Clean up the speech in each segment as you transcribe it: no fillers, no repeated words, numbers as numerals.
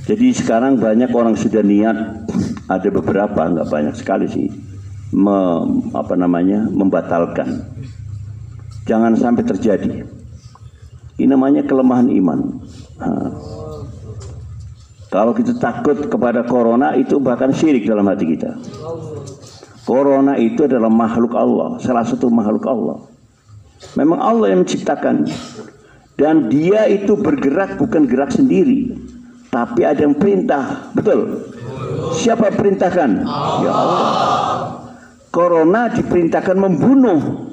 Jadi sekarang banyak orang sudah niat, ada beberapa, nggak banyak sekali sih, membatalkan. Jangan sampai terjadi. Ini namanya kelemahan iman. Kalau kita takut kepada corona, itu bahkan syirik dalam hati kita. Corona itu adalah makhluk Allah, salah satu makhluk Allah. Memang Allah yang menciptakan. Dan dia itu bergerak bukan gerak sendiri, tapi ada yang perintah. Betul? Siapa perintahkan? Ya Allah. Corona diperintahkan membunuh.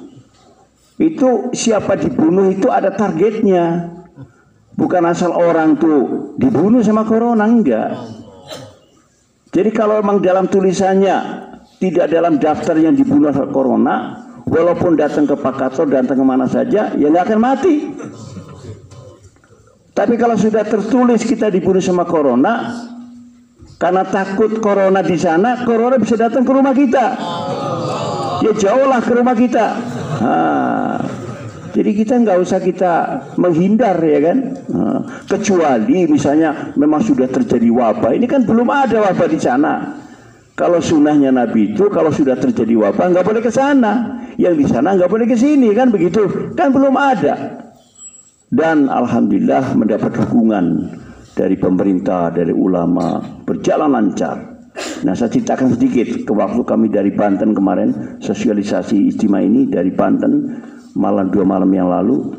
Itu siapa dibunuh itu ada targetnya. Bukan asal orang tuh dibunuh sama corona, enggak. Jadi kalau memang dalam tulisannya tidak dalam daftar yang dibunuh oleh corona, walaupun datang ke Pak Kato, datang kemana saja, ya nggak akan mati. Tapi kalau sudah tertulis kita dibunuh sama corona, karena takut corona di sana, corona bisa datang ke rumah kita. Ya jauhlah ke rumah kita. Jadi kita nggak usah kita menghindar, ya kan. Kecuali misalnya memang sudah terjadi wabah. Ini kan belum ada wabah di sana. Kalau sunnahnya Nabi itu kalau sudah terjadi wabah nggak boleh ke sana. Yang di sana nggak boleh ke sini, kan begitu. Kan belum ada. Dan alhamdulillah mendapat dukungan dari pemerintah, dari ulama, berjalan lancar. Nah, saya ceritakan sedikit ke waktu kami dari Banten kemarin, sosialisasi istimewa ini dari Banten, malam 2 malam yang lalu.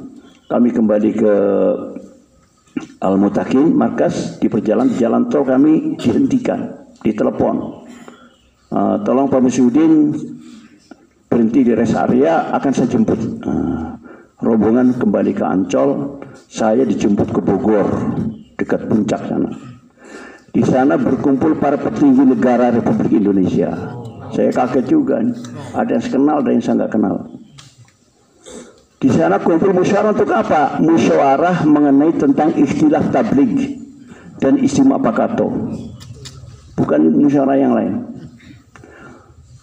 Kami kembali ke Al-Mutakin, markas, di perjalanan jalan tol kami dihentikan, ditelepon. Tolong Pak Musyiddin berhenti di rest area, akan saya jemput. Rombongan kembali ke Ancol, saya dijemput ke Bogor, dekat puncak sana. Di sana berkumpul para petinggi negara Republik Indonesia. Saya kaget juga, ada yang kenal, ada yang saya nggak kenal. Di sana kumpul musyawarah untuk apa? Musyawarah mengenai tentang ikhtilaf tabligh dan istimewa Pak Kato. Bukan musyawarah yang lain.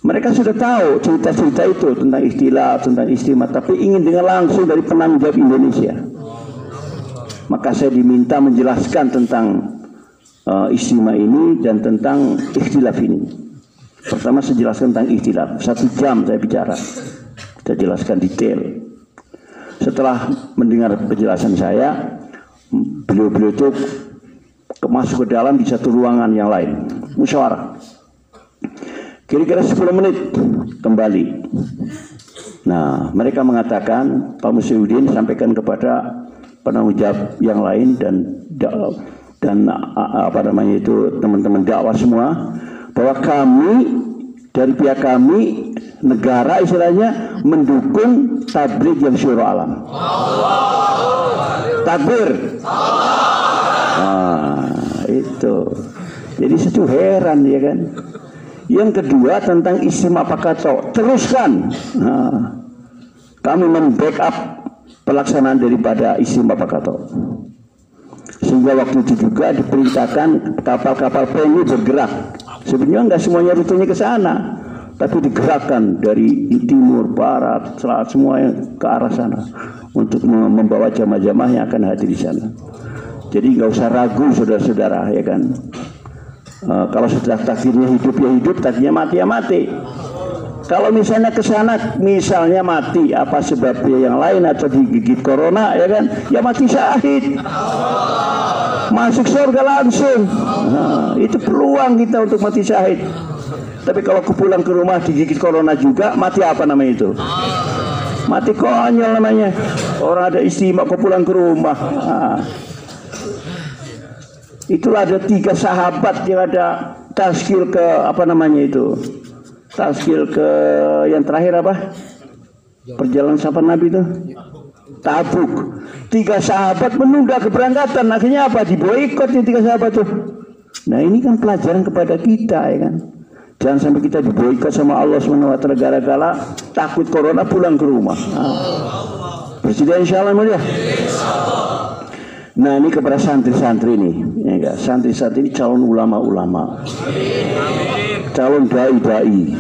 Mereka sudah tahu cerita-cerita itu tentang ikhtilaf, tentang istimewa, tapi ingin dengar langsung dari penanggung jawab Indonesia. Maka saya diminta menjelaskan tentang istimewa ini dan tentang ikhtilaf ini. Pertama saya jelaskan tentang ikhtilaf. 1 jam saya bicara. Saya jelaskan detail. Setelah mendengar penjelasan saya, beliau-beliau itu masuk ke dalam di satu ruangan yang lain, musyawarah. Kira-kira 10 menit kembali. Nah, mereka mengatakan, Pak Musyiddin sampaikan kepada penanggung jawab yang lain dan teman-teman dakwah semua, bahwa kami dari pihak kami negara istilahnya mendukung tabligh yang syura alam. Takbir. Itu. Jadi saya heran, ya kan. Yang kedua tentang istimewa Pak Kato, teruskan. Kami membackup pelaksanaan daripada istimewa Pak Kato. Sehingga waktu itu juga diperintahkan kapal-kapal PNI bergerak. Sebenarnya nggak semuanya rutenya ke sana, tapi digerakkan dari timur, barat, selatan, semua ke arah sana untuk membawa jamaah-jamaah yang akan hadir di sana. Jadi nggak usah ragu, saudara-saudara, ya kan. Kalau sudah takdirnya hidup ya hidup, takdirnya mati ya mati. Kalau misalnya ke sana, misalnya mati, apa sebabnya yang lain atau digigit corona, ya kan, ya mati syahid, masuk surga langsung. Itu peluang kita untuk mati syahid. Tapi kalau pulang ke rumah digigit corona juga, mati apa namanya itu? Mati konyol namanya. Orang ada istimewa kok pulang ke rumah. Itulah ada 3 sahabat yang ada tazkir ke apa namanya itu, tazkir ke yang terakhir apa, perjalanan sahabat Nabi itu Tabuk. 3 sahabat menunda keberangkatan, akhirnya apa, diboikot nih 3 sahabat tuh. Nah ini kan pelajaran kepada kita, ya kan. Jangan sampai kita diboikot sama Allah SWT gara-gara takut corona pulang ke rumah. Bersedia insya Allah mulia. Nah ini kepada santri-santri nih, ya, santri-santri ini calon ulama-ulama, calon dai-dai.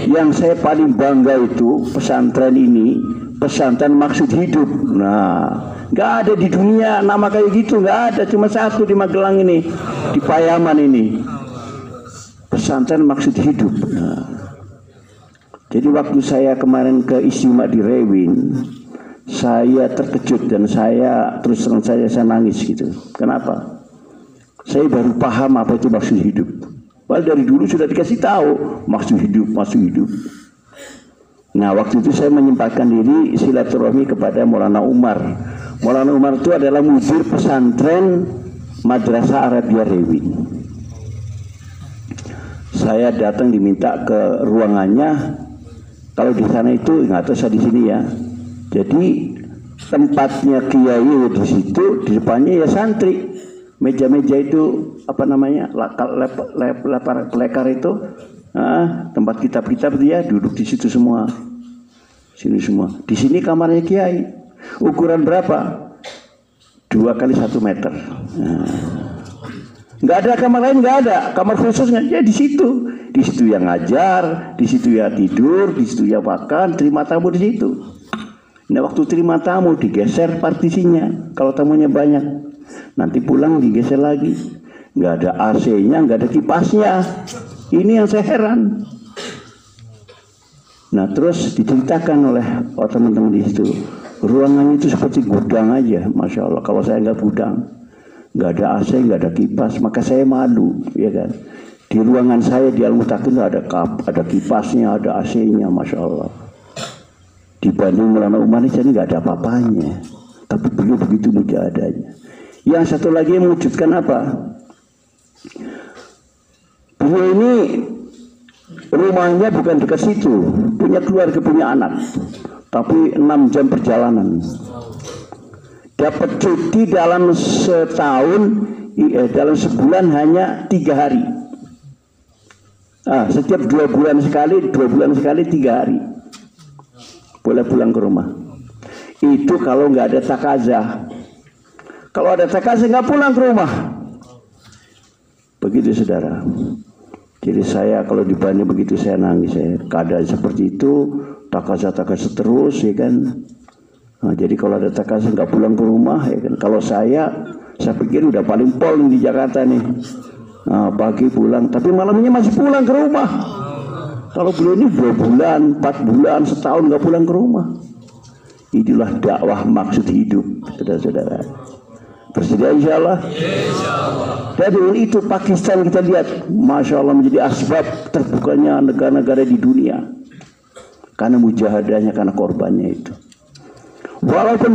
Yang saya paling bangga itu pesantren ini, pesantren maksud hidup. Nah Nggak ada di dunia nama kayak gitu, nggak ada, cuma satu di Magelang ini, di Payaman ini. Pesantren Maksud Hidup. Nah, jadi waktu saya kemarin ke istimewa di Rewin, saya terkejut dan saya terus terang saya nangis gitu. Kenapa? Saya baru paham apa itu maksud hidup. Padahal dari dulu sudah dikasih tahu maksud hidup, maksud hidup. Nah, waktu itu saya menyempatkan diri silaturahmi kepada Maulana Umar. Maulana Umar itu adalah mudir pesantren Madrasah Arabia Rewin. Saya datang diminta ke ruangannya. Kalau di sana itu nggak tahu, saya di sini ya. Jadi tempatnya kiai di situ, di depannya ya santri. Meja-meja itu apa namanya, lekar itu, tempat kitab-kitab dia duduk di situ semua. Sini semua. Di sini kamarnya kiai. Ukuran berapa? 2 kali 1 meter. Nggak ada kamar lain, nggak ada kamar khususnya. Ya di situ yang ngajar, di situ ya tidur, di situ ya makan, terima tamu di situ. Nah, waktu terima tamu digeser partisinya. Kalau tamunya banyak, nanti pulang digeser lagi. Nggak ada AC-nya, nggak ada kipasnya. Ini yang saya heran. Nah, terus diceritakan oleh teman-teman di situ, ruangannya itu seperti gudang aja, masya Allah. Kalau saya nggak gudang, nggak ada AC, nggak ada kipas, maka saya malu, ya kan. Di ruangan saya di Al-Mutakin ada kipasnya, ada AC-nya, masya Allah. Dibanding Maulana Umar ini nggak ada apa-apanya, tapi beliau begitu mujahadanya. Yang satu lagi yang mewujudkan apa? Beliau ini rumahnya bukan dekat situ, punya keluarga, punya anak, tapi 6 jam perjalanan. Dapat cuti dalam setahun, dalam sebulan hanya 3 hari. Setiap 2 bulan sekali 3 hari boleh pulang ke rumah. Itu kalau nggak ada takazah. Kalau ada takazah nggak pulang ke rumah. Begitu saudara. Jadi saya kalau dibanding begitu saya nangis. Keadaan seperti itu, takazah terus, ya kan. Nah, jadi kalau ada takazah nggak pulang ke rumah, ya kan. Kalau saya pikir udah paling pol di Jakarta nih. Nah, pagi pulang, tapi malamnya masih pulang ke rumah. Kalau beliau ini 2 bulan, 4 bulan, setahun nggak pulang ke rumah. Inilah dakwah maksud hidup, saudara-saudara. Bersedia insya Allah. Dari itu Pakistan kita lihat, masya Allah menjadi asbab terbukanya negara-negara di dunia karena mujahadahnya, karena korbannya itu. Walaupun